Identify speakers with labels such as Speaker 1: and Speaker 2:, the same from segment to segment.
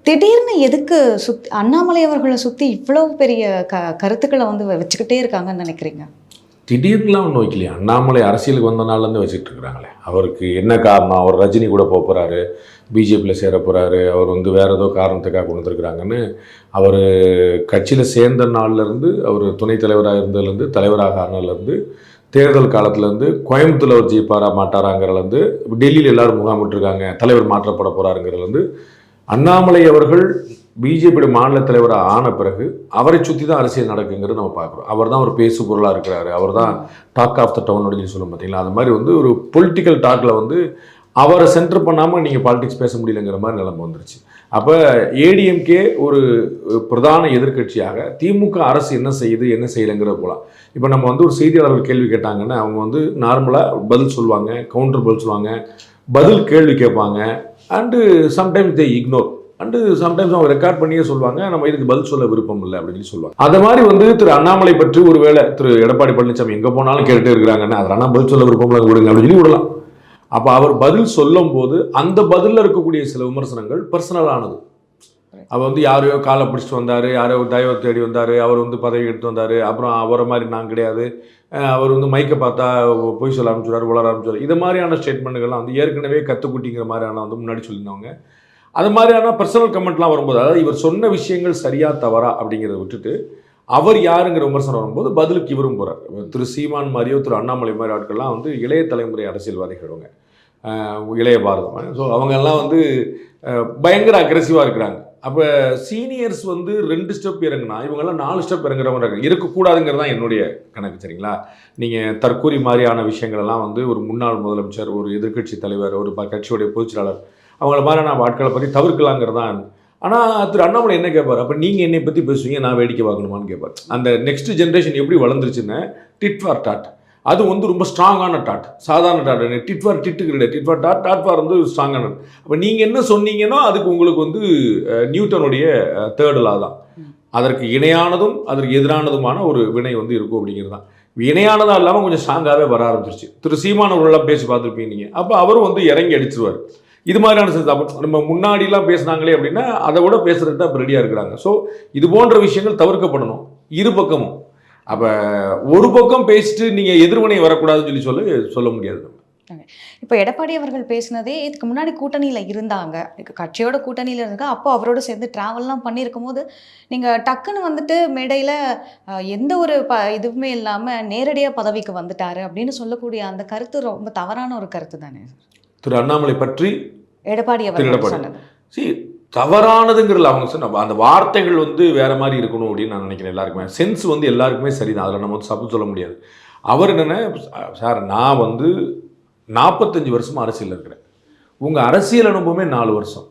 Speaker 1: திடீர்னு எதுக்கு அண்ணாமலை அவர்கள சுத்தி இவ்வளவு பெரிய கருத்துக்கள வந்து வச்சுக்கிட்டே இருக்காங்கன்னு நினைக்கிறீங்க?
Speaker 2: திடீர்னுலாம் ஒன்றும் வைக்கலையா. அண்ணாமலை அரசியலுக்கு வந்த நாள்லேருந்து வச்சுக்கிட்டு இருக்கிறாங்களே. அவருக்கு என்ன காரணம்? அவர் ரஜினி கூட போகிறாரு, பிஜேபியில் சேர போகிறாரு, அவர் வந்து வேறு ஏதோ காரணத்துக்காக கொண்டு வந்துருக்குறாங்கன்னு அவர் கட்சியில் சேர்ந்த நாள்லேருந்து, அவர் துணைத் தலைவராக இருந்ததுலேருந்து, தலைவராக ஆனதுலேருந்து, தேர்தல் காலத்துலேருந்து, கோயம்புத்தூரில் அவர் ஜெயிப்பாரா மாட்டாராங்கிறதுலேருந்து, டெல்லியில் எல்லோரும் முகாமிட்டுருக்காங்க, தலைவர் மாற்றப்பட போகிறாருங்கிறதுலேருந்து, அண்ணாமலை அவர்கள் பிஜேபியோட மாநில தலைவராக ஆன பிறகு அவரை சுற்றி தான் அரசியல் நடக்குங்கிறது நம்ம பார்க்குறோம். அவர் தான் ஒரு பேசு பொருளாக இருக்கிறாரு, அவர் தான் டாக் ஆஃப் த டவுன் அப்படின்னு சொல்லும் பார்த்தீங்களா. அது மாதிரி வந்து ஒரு பொலிட்டிக்கல் டாக்கில் வந்து அவரை சென்டர் பண்ணாமல் நீங்கள் பாலிடிக்ஸ் பேச முடியலைங்கிற மாதிரி நிலைமை வந்துருச்சு. அப்போ ஏடிஎம்கே ஒரு பிரதான எதிர்கட்சியாக திமுக அரசு என்ன செய்யுது என்ன செய்யலைங்கிறது போலாம். இப்போ நம்ம வந்து ஒரு செய்தியாளர்கள் கேள்வி கேட்டாங்கன்னா அவங்க வந்து நார்மலாக பதில் சொல்லுவாங்க, கவுண்டர் பதில் சொல்லுவாங்க, பதில் கேள்வி கேட்பாங்க, and sometimes they ignore, and sometimes அவங்க ரெக்கார்ட் பண்ணியே சொல்லுவாங்க நம்ம இதுக்கு பதில் சொல்ல விருப்பம் இல்லை அப்படின்னு சொல்லுவாங்க. அந்த மாதிரி வந்து திரு அண்ணாமலை பற்றி ஒருவேளை திரு எடப்பாடி பழனிசாமி எங்கே போனாலும் கேட்டுட்டு இருக்கிறாங்கன்னா அதெல்லாம் பதில் சொல்ல விருப்பம் இல்லை விடுங்க அப்படின்னு சொல்லி விடலாம். அப்போ அவர் பதில் சொல்லும் போது அந்த பதிலில் இருக்கக்கூடிய சில விமர்சனங்கள் பர்சனலானது. அவர் வந்து யாரையோ காலை பிடிச்சிட்டு வந்தார், யாரோ தயவை தேடி வந்தார், அவர் வந்து பதவி எடுத்து வந்தார், அப்புறம் அவரை மாதிரி நான் கிடையாது, அவர் வந்து மைக்கை பார்த்தா பொய் சொல்ல ஆரம்பிச்சுடாரு, உளர ஆரம்பிச்சுடாரு, இது மாதிரியான ஸ்டேட்மெண்ட்டுகள்லாம் வந்து ஏற்கனவே கற்றுக்குட்டிங்கிற மாதிரியான வந்து முன்னாடி சொல்லியிருந்தவங்க. அது மாதிரியான பர்சனல் கமெண்ட்லாம் வரும்போது, அதாவது இவர் சொன்ன விஷயங்கள் சரியா தவறா அப்படிங்கிறத விட்டுட்டு அவர் யாருங்கிற விமர்சனம் வரும்போது பதிலுக்கு இவரும் போகிறார். திரு சீமான் மாதிரியோ திரு அண்ணாமலை மாதிரி ஆட்கள்லாம் வந்து இளைய தலைமுறை அரசியல்வாதிகளுங்க, இளைய பாரதம். ஸோ அவங்கெல்லாம் வந்து பயங்கர அக்ரெசிவாக இருக்கிறாங்க. அப்போ சீனியர்ஸ் வந்து 2 ஸ்டெப் இறங்குனா இவங்கெல்லாம் 4 ஸ்டெப் இறங்குறவங்க இருக்கக்கூடாதுங்கிறது தான் என்னுடைய கணக்கு. சரிங்களா? நீங்கள் தற்கூரி மாதிரியான விஷயங்களெல்லாம் வந்து ஒரு முன்னாள் முதலமைச்சர், ஒரு எதிர்கட்சி தலைவர், ஒரு கட்சியுடைய பொதுச்செயலாளர் அவங்கள மாதிரியான ஆட்களை பற்றி தவிர்க்கலாங்கிறது தான். ஆனால் திரு அண்ணாமலை என்ன கேட்பார்? அப்போ நீங்கள் என்னை பற்றி பேசுவீங்க, நான் வேடிக்கை பார்க்கணுமான்னு கேட்பார். அந்த நெக்ஸ்ட் ஜென்ரேஷன் எப்படி வளர்ந்துருச்சுன்னு டிட் ஃபார் டாட், அது வந்து ரொம்ப ஸ்ட்ராங்கான டாட், சாதாரண டாட். டிட் ஃபார் டிட்டு கிடையாது, did for dot, dot for வந்து ஸ்ட்ராங்கானது. அப்போ நீங்கள் என்ன சொன்னீங்கன்னா அதுக்கு உங்களுக்கு வந்து நியூட்டனுடைய தேர்ட் லா தான். அதற்கு இணையானதும் அதற்கு எதிரானதுமான ஒரு வினை வந்து இருக்கும் அப்படிங்கிறது தான். இணையானதாக இல்லாமல் கொஞ்சம் ஸ்ட்ராங்காகவே வர ஆரம்பிச்சிருச்சு. திரு சீமானவர்களெல்லாம் பேசி பார்த்துருப்பீங்க நீங்கள். அப்போ அவரும் வந்து இறங்கி அடிச்சிருவார். இது மாதிரியான நம்ம முன்னாடிலாம் பேசினாங்களே அப்படின்னா அதை விட பேசுறது தான் ரெடியாக இருக்கிறாங்க. ஸோ இது போன்ற விஷயங்கள் தவிர்க்கப்படணும் இரு பக்கமும். அப்போ ஒரு பக்கம் பேசிட்டு நீங்கள் எதிர்வினை வரக்கூடாதுன்னு சொல்ல முடியாது.
Speaker 1: இப்போ எடப்பாடி அவர்கள் பேசினதே இதுக்கு முன்னாடி கூட்டணியில் இருந்தாங்க, கட்சியோட கூட்டணியில் இருந்தாங்க, அப்போ அவரோட சேர்ந்து ட்ராவல்லாம் பண்ணியிருக்கும் போது நீங்கள் டக்குன்னு வந்துட்டு மேடையில் எந்த ஒரு இதுவுமே இல்லாமல் நேரடியாக பதவிக்கு வந்துட்டாரு அப்படின்னு சொல்லக்கூடிய அந்த கருத்து ரொம்ப தவறான ஒரு கருத்து தானே
Speaker 2: திரு அண்ணாமலை பற்றி
Speaker 1: எடப்பாடி அவர்கள் சொன்னது.
Speaker 2: தவறானதுங்கிறதுல அவங்க சொன்ன அந்த வார்த்தைகள் வந்து வேற மாதிரி இருக்கணும் அப்படின்னு நான் நினைக்கிறேன். எல்லாருக்குமே சென்ஸ் வந்து எல்லாருக்குமே சரிதான், அதில் நம்ம வந்து சப்பு சொல்ல முடியாது. அவர் என்னென்ன, சார் நான் வந்து 45 வருஷமாக அரசியல் இருக்கிறேன், உங்கள் அரசியல் அனுபவமே 4 வருஷம்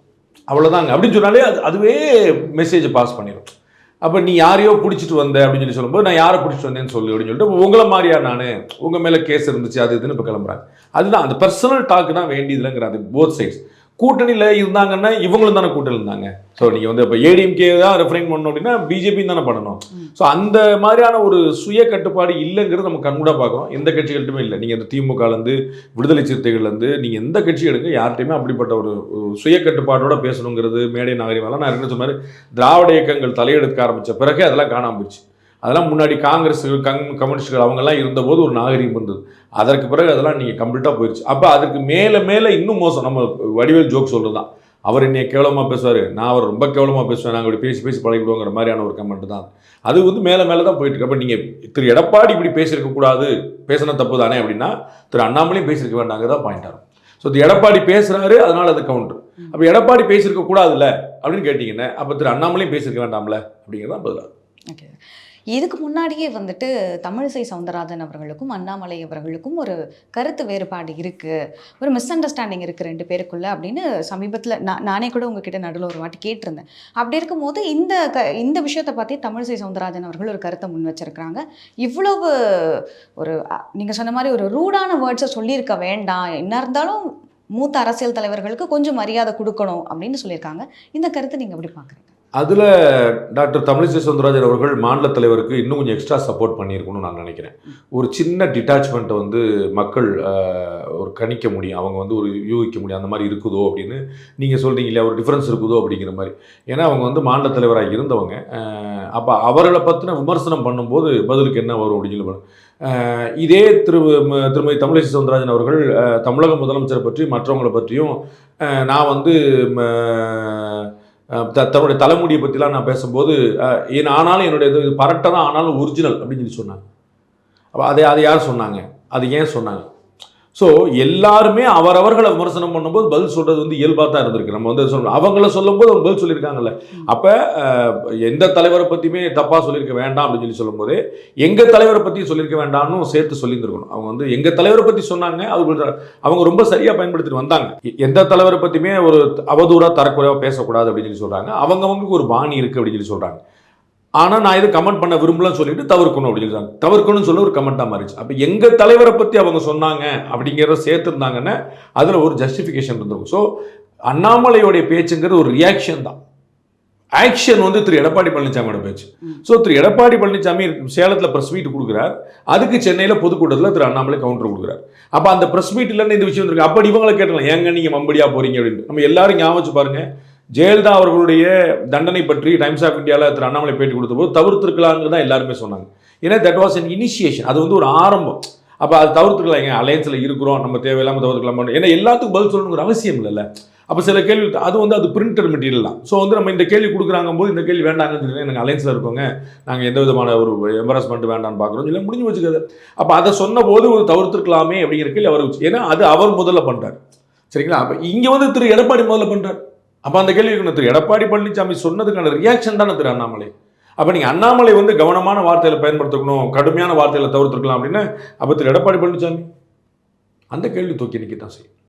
Speaker 2: அவ்வளோதாங்க அப்படின்னு சொன்னாலே அதுவே மெசேஜை பாஸ் பண்ணிடும். அப்போ நீ யாரையோ பிடிச்சிட்டு வந்த அப்படின்னு சொல்லும்போது நான் யாரை பிடிச்சிட்டு வந்தேன்னு சொல்லு அப்படின்னு சொல்லிட்டு உங்களை மாதிரியா நான் உங்கள் மேலே கேஸ் இருந்துச்சு அது இதுன்னு இப்போ கிளம்புறாங்க. அதுதான் அந்த பர்சனல் டாக்கு தான் வேண்டியதுலங்கிற அது போத் சைட்ஸ். கூட்டணியில் இருந்தாங்கன்னா இவங்களும் தானே கூட்டணியில் இருந்தாங்க. ஸோ நீங்கள் வந்து இப்போ ஏடிஎம்கே தான் ரெஃபரைன் பண்ணணும் அப்படின்னா பிஜேபியும் தானே பண்ணணும். ஸோ அந்த மாதிரியான ஒரு சுய கட்டுப்பாடு இல்லைங்கிறது நம்ம கண்கூட பார்க்குறோம். எந்த கட்சிகள்ட்டுமே இல்லை. நீங்கள் இந்த திமுகலேருந்து விடுதலை சிறுத்தைகள்லேருந்து நீங்கள் எந்த கட்சி எடுங்க, யார்கிட்டையுமே அப்படிப்பட்ட ஒரு சுய கட்டுப்பாட்டோட பேசணுங்கிறது மேடை நாகரிகமெல்லாம் நான் என்ன சொன்னார், திராவிட இயக்கங்கள் தலையெடுக்க ஆரம்பித்த பிறகு அதெல்லாம் காணாமல் போச்சு. அதெல்லாம் முன்னாடி காங்கிரஸ் கம்யூனிஸ்டுகள் அவங்கெல்லாம் இருந்தபோது ஒரு நாகரிகம் இருந்தது. அதற்கு பிறகு அதெல்லாம் நீங்கள் கம்ப்ளீட்டாக போயிடுச்சு. அப்போ அதுக்கு மேலே மேலே இன்னும் மோசம். நம்ம வடிவேல் ஜோக் சொல்கிறது தான், அவர் என்னை கேவலமாக பேசுவார், நான் அவர் ரொம்ப கேவலமாக பேசுவேன், நாங்கள் இப்படி பேசி பேசி பழகிடுவோங்கிற மாதிரியான ஒரு கமெண்ட் தான். அது வந்து மேலே மேலே தான் போயிட்டு இருக்கு. அப்போ நீங்கள் திரு எடப்பாடி இப்படி பேசியிருக்கக்கூடாது, பேசின தப்பு தானே அப்படின்னா திரு அண்ணாமலையும் பேசியிருக்க வேண்டாங்க தான் பாயிண்ட் ஆகும். ஸோ எடப்பாடி பேசுகிறாரு அதனால் அது கவுண்டர். அப்போ எடப்பாடி பேசியிருக்க கூடாதுல்ல அப்படின்னு கேட்டிங்கன்னா அப்போ திரு அண்ணாமலையும் பேசியிருக்க வேண்டாம்ல அப்படிங்கிறதான் பதிலாக.
Speaker 1: ஓகே, இதுக்கு முன்னாடியே வந்துட்டு தமிழிசை சவுந்தரராஜன் அவர்களுக்கும் அண்ணாமலை அவர்களுக்கும் ஒரு கருத்து வேறுபாடு இருக்குது, ஒரு மிஸ் அண்டர்ஸ்டாண்டிங் இருக்குது 2 பேருக்குள்ளே அப்படின்னு சமீபத்தில் நானே கூட உங்ககிட்ட நடுவில் ஒரு வாட்டி கேட்டிருந்தேன். அப்படி இருக்கும்போது இந்த விஷயத்தை பற்றி தமிழிசை சவுந்தரராஜன் அவர்கள் ஒரு கருத்தை முன் வச்சிருக்கிறாங்க. இவ்வளவு ஒரு நீங்கள் சொன்ன மாதிரி ஒரு ரூடான வேர்ட்ஸை சொல்லியிருக்க வேண்டாம், என்ன இருந்தாலும் மூத்த அரசியல் தலைவர்களுக்கு கொஞ்சம் மரியாதை கொடுக்கணும் அப்படின்னு சொல்லியிருக்காங்க. இந்த கருத்தை நீங்கள் எப்படி பார்க்குறீங்க?
Speaker 2: அதில் டாக்டர் தமிழிசை சவுந்தரராஜன் அவர்கள் மாநில தலைவருக்கு இன்னும் கொஞ்சம் எக்ஸ்ட்ரா சப்போர்ட் பண்ணியிருக்கணும்னு நான் நினைக்கிறேன். ஒரு சின்ன டிட்டாச்மெண்ட்டை வந்து மக்கள் ஒரு கணிக்க முடியும், அவங்க வந்து ஒரு யூகிக்க முடியும், அந்த மாதிரி இருக்குதோ அப்படின்னு நீங்கள் சொல்கிறீங்க இல்லையா, ஒரு டிஃப்ரென்ஸ் இருக்குதோ அப்படிங்கிற மாதிரி. ஏன்னா அவங்க வந்து மாநில தலைவராக இருந்தவங்க. அப்போ அவர்களை பற்றின விமர்சனம் பண்ணும்போது பதிலுக்கு என்ன வரும் அப்படின்னு சொல்லி இதே திருமதி தமிழிசை சவுந்தரராஜன் அவர்கள் தமிழக முதலமைச்சரை பற்றி மற்றவங்களை பற்றியும் நான் வந்து தன்னுடைய தலைமுடியை பற்றிலாம் நான் பேசும்போது ஆனாலும் என்னுடைய இது பரட்டை தான் ஆனாலும் ஒரிஜினல் அப்படின்னு சொல்லி சொன்னாங்க. அப்போ அதை யார் சொன்னாங்க, அது ஏன் சொன்னாங்க? ஸோ எல்லாருமே அவரவர்களை விமர்சனம் பண்ணும்போது பதில் சொல்கிறது வந்து இயல்பாக தான் இருந்திருக்கு. நம்ம வந்து சொல்லணும், அவங்கள சொல்லும்போது அவங்க பதில் சொல்லியிருக்காங்கல்ல. அப்போ எந்த தலைவரை பற்றியுமே தப்பாக சொல்லியிருக்க வேண்டாம் அப்படின்னு சொல்லி சொல்லும்போது எங்கள் தலைவரை பற்றி சொல்லியிருக்க வேண்டாம்னு சேர்த்து சொல்லியிருந்துருக்கணும். அவங்க வந்து எங்கள் தலைவரை பற்றி சொன்னாங்க, அவங்க ரொம்ப சரியாக பயன்படுத்திட்டு வந்தாங்க. எந்த தலைவரை பற்றியுமே ஒரு அவதூறாக தரக்குறைவாக பேசக்கூடாது அப்படின்னு சொல்லி சொல்கிறாங்க. அவங்கவுங்களுக்கு ஒரு பாணி இருக்குது அப்படின்னு சொல்லி சொல்கிறாங்க. ஆனால் நான் எதுவும் கமெண்ட் பண்ண விரும்பலன்னு சொல்லிட்டு தவிர்க்கணும் அப்படின்னு சொல்கிறாங்க. தவிர்க்கணும்னு சொல்ல ஒரு கமெண்ட்டாக மாறிச்சு. அப்போ எங்கள் தலைவரை பற்றி அவங்க சொன்னாங்க அப்படிங்கிறத சேர்த்துருந்தாங்கன்னா அதில் ஒரு ஜஸ்டிஃபிகேஷன் இருந்திருக்கும். ஸோ அண்ணாமலையோடைய பேச்சுங்கிறது ஒரு ரியாக்ஷன் தான். ஆக்ஷன் வந்து திரு எடப்பாடி பழனிசாமியோட பேச்சு. ஸோ திரு எடப்பாடி பழனிசாமி சேலத்தில் ப்ரெஸ் மீட் கொடுக்குறார், அதுக்கு சென்னையில் பொதுக்கூட்டத்தில் திரு அண்ணாமலை கவுண்டர் கொடுக்குறார். அப்போ அந்த ப்ரெஸ் மீட்டில் இந்த விஷயம் இருக்கு. அப்படி இவங்களை கேட்டலாம், ஏங்க நீங்கள் மம்படியாக போறீங்க அப்படின்னு. நம்ம எல்லாரும் ஞாபகம் வச்சு பாருங்க, ஜெயலலிதா அவர்களுடைய தண்டனை பற்றி டைம்ஸ் ஆஃப் இந்தியாவில் திரு அண்ணாமலை பேட்டி கொடுத்தபோது தவிர்த்திருக்கலான்னு தான் எல்லாருமே சொன்னாங்க. ஏன்னா தட் வாஸ் அன் இனிஷியேஷன், அது வந்து ஒரு ஆரம்பம். அப்போ அது தவிர்த்துக்கலாம், எங்க அலையன்ஸில் இருக்கிறோம், நம்ம தேவையில்லாமல் தவிர்த்துக்கலாம். ஏன்னா எல்லாத்துக்கும் பதில் சொல்லணுங்கிற அவசியம் இல்லைல்ல. அப்போ சில கேள்வி அது வந்து அது பிரிண்டட் மெட்டீரியல் தான். ஸோ வந்து நம்ம இந்த கேள்வி கொடுக்குறாங்க போது இந்த கேள்வி வேண்டாங்கன்னு சொல்லி எங்கள் அலையன்ஸில் இருக்கோங்க, நாங்கள் எந்த விதமான ஒரு எம்பரஸ்மெண்ட் வேண்டாம்னு பார்க்குறோம் இல்லை, முடிஞ்சு வச்சுக்காது. அப்போ அதை சொன்ன போது ஒரு தவிர்த்துருக்கலாமே அப்படிங்கிற கேள்வி அவர் வச்சு. ஏன்னா அது அவர் முதல்ல பண்ணுறாரு, சரிங்களா? அப்போ இங்கே வந்து திரு எடப்பாடி முதல்ல பண்ணுறாரு. அப்போ அந்த கேள்வி இருக்கணும், திரு எடப்பாடி பழனிசாமி சொன்னதுக்கான ரியாக்ஷன் தானே திரு அண்ணாமலை. அப்போ நீங்கள் அண்ணாமலை வந்து கவனமான வார்த்தையில் பயன்படுத்தணும், கடுமையான வார்த்தையில் தவிர்த்துருக்கலாம் அப்படின்னு அப்போ திரு எடப்பாடி பழனிசாமி அந்த கேள்வி தூக்கி நிற்க தான் செய்யும்.